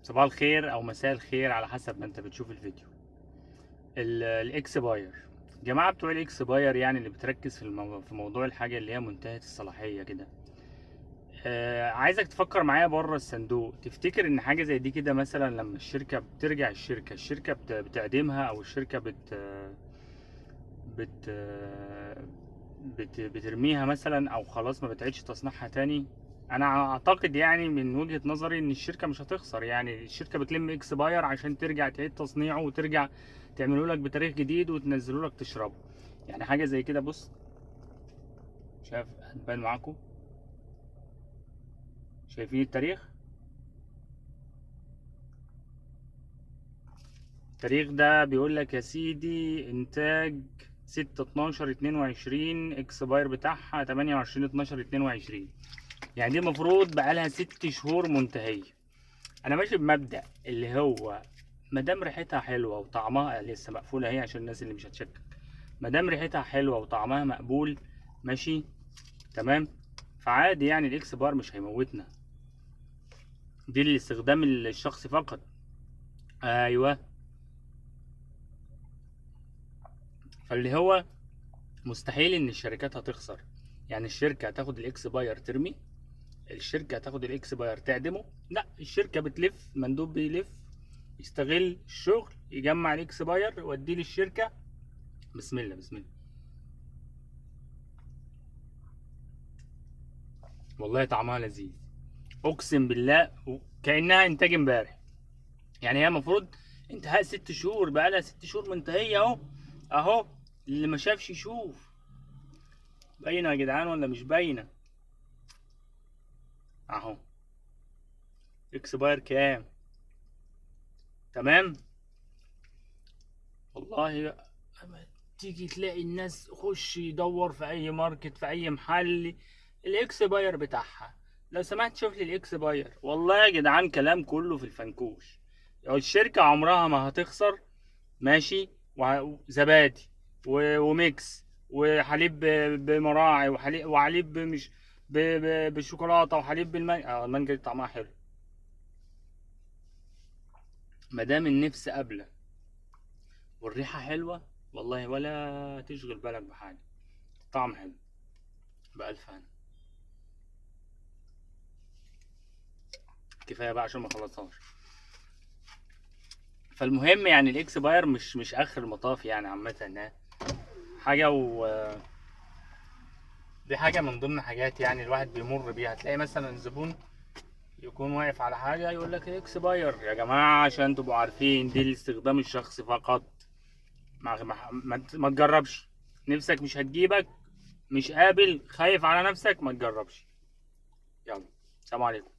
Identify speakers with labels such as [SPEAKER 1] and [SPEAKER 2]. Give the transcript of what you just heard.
[SPEAKER 1] صباح الخير او مساء الخير على حسب ما انت بتشوف الفيديو. الاكس باير، جماعه بتوع الاكس باير يعني اللي بتركز في موضوع الحاجه اللي هي منتهيه الصلاحيه كده. عايزك تفكر معايا بره الصندوق. تفتكر ان حاجه زي دي كده مثلا لما الشركه بترجع الشركه بتعدمها، او الشركه بت بترميها مثلا، او خلاص ما بتعيدش تصنيعها تاني. انا اعتقد يعني من وجهة نظري ان الشركة مش هتخسر، يعني الشركة بتلم اكس باير عشان ترجع تعيد تصنيعه وترجع تعمله لك بتاريخ جديد وتنزله لك تشربه. يعني حاجة زي كده. بص، شايف؟ هتبان معاكم، شايفين التاريخ؟ التاريخ ده بيقول لك يا سيدي انتاج 6/12/22، اكس باير بتاعها 28/12/22. يعني دي المفروض بقالها 6 شهور منتهية. انا ماشي بمبدأ اللي هو مادام ريحتها حلوة وطعمها لسه مقفولة اهي عشان الناس اللي مش هتشكك. مادام ريحتها حلوة وطعمها مقبول، ماشي تمام، فعادي يعني الاكس بار مش هيموتنا. دي الاستخدام الشخصي فقط. ايوه. فاللي هو مستحيل ان الشركات هتخسر. يعني الشركة هتاخد الاكس باير ترمي، الشركة هتاخد الاكس باير تعدمه؟ لا، الشركة بتلف، مندوب بيلف يستغل الشغل يجمع الاكس باير يوديه للشركة. بسم الله بسم الله. والله طعمها لذيذ، اقسم بالله كأنها انتاج امبارح. يعني هي المفروض انتهاء 6 شهور، بقالها 6 شهور منتهية اهو. اهو، اللي ما شافش يشوف. باينة يا جدعان ولا مش باينة؟ اهو. اكسباير كام؟ تمام. والله أما تيجي تلاقي الناس خش يدور في اي ماركت في اي محل الاكس باير بتاعها. لو سمحت شوف لي الاكس باير. والله يا جدعان كلام كله في الفنكوش. الشركة عمرها ما هتخسر، ماشي، وزبادي وميكس وحليب بمراعي وحليب مش بالشوكولاتة وحليب بالمانجا. المانجا دي طعمها حلو مادام النفس قابلة والريحة حلوة، والله ولا تشغل بالك بحاجة. طعم حلو، بألف هنا. كفاية بقى عشان ما خلصهاش. فالمهم يعني الاكس باير مش اخر المطاف يعني عامة. ده حاجة دي حاجة من ضمن حاجات يعني الواحد بيمر بيها. تلاقي مثلا زبون يكون واقف على حاجة يقول لك الاكس باير. يا جماعة عشان تبقوا عارفين دي الاستخدام الشخصي فقط. ما تجربش. نفسك مش هتجيبك، مش قابل، خايف على نفسك، ما تجربش. يلا، سلام عليكم.